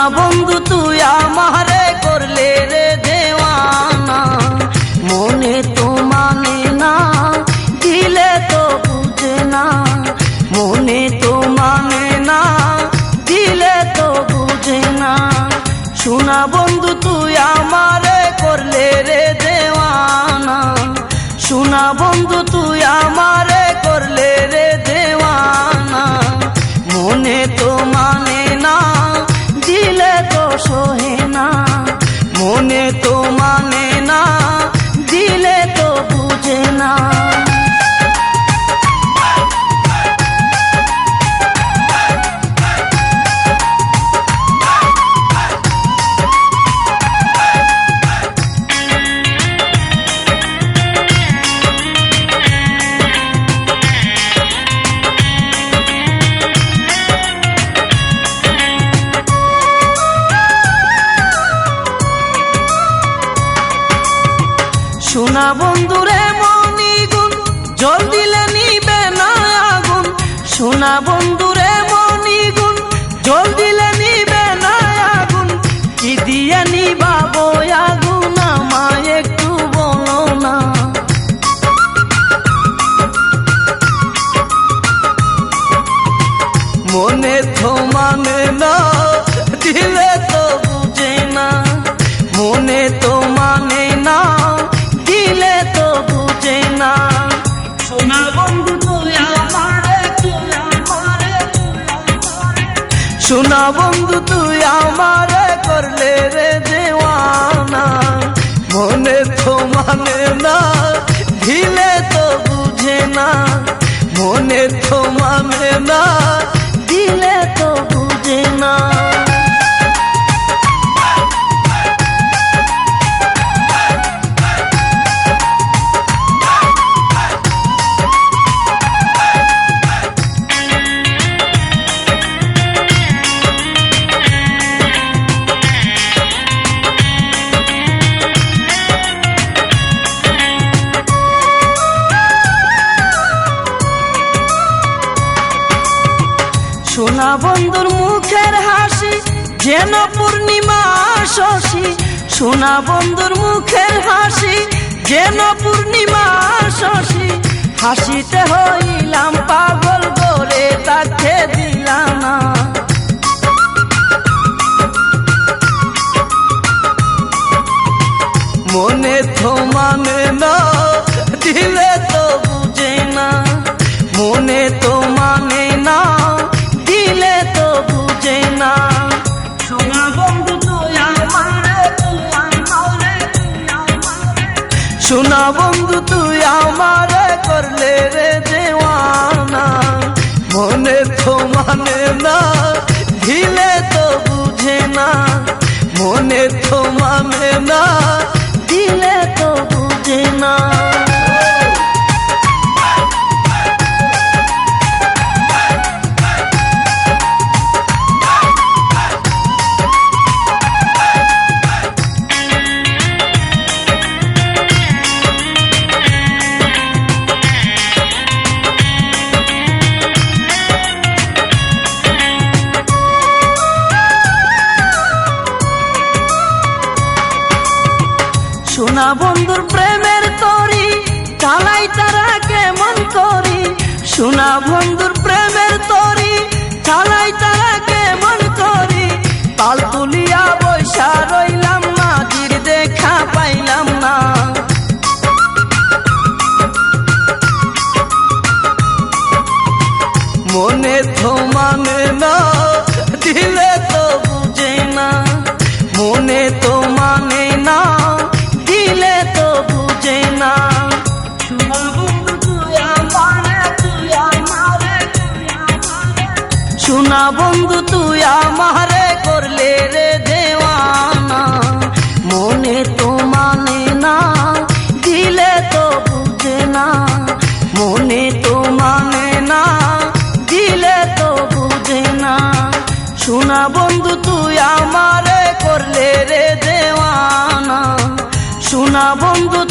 শোনা বন্ধু তুই আমারে করলে রে দেওয়ানা, মনে তো মানে না দিলে তো বুঝে না, মনে তো মানে না দিলে তো বুঝে না। শোনা বন্ধু তুই আমারে করলে রে দেওয়ানা, শোনা বন্ধু তুই আমারে করলে রে দেওয়ানা, মনে তো মানে না দিলে তো সহে না, মনে তো মানে না দিলে তো বুঝে না। শোনা বন্ধুরে মনি গুণ জল দিলে নিবে না আগুন, শোনা বন্ধুরে মনি গুণ জল দিলে নিবে না আগুন, কি দিয়ে নিবাবো আগুন আমায় একটু বলো না। মনে তো মানে না দিলে তো বুঝে না, মনে তো মানে না দিলে তো বুঝে না। শোনা বন্ধু তুই আমারে, শোনা বন্ধু তুই আমারে করলে রে দেওয়ানা, মনে তো মানে না দিলে তো বুঝে না, মনে তো মানে না দিলে তো বুঝে না। শোনা বন্ধুর মুখের হাসি যেন পূর্ণিমা শশী, শোনা বন্ধুর মুখের হাসি যেন পূর্ণিমা শশী, হাসিতে হইলাম পাগল করে তাকে দিলাম না। মনে তো মানে না দিলে তো বুঝে না, মনে তো মানে না দিলে তো বুঝে না। শোনা বন্ধু তুই আমারে, শোনা বন্ধু তুই আমারে করলে রে দেওয়ানা, মনে তো মানে না দিলে তো বুঝে না, মনে তো মানে না দিলে তো বুঝে না। শোনা বন্ধুর প্রেমের তরি চালাই তারা কেমন করি, শোনা বন্ধুর প্রেমের তরি চালাই তারা কেমন করি, তাল তুলিয়া বৈশা রইলাম মাঝির দেখা পাইলাম না। মনে তো মানে না দিলে তো বুঝে না, মনে তো মানে না দিলে তো বুঝে না। শোনা বন্ধু তুই আমারে করলে রে দেওয়ানা, মনে তো মানে না দিলে তো বুঝে না, মনে তো মানে না দিলে তো বুঝে না। শোনা বন্ধু তুই আমারে করলে রে দেওয়ানা, শোনা বন্ধু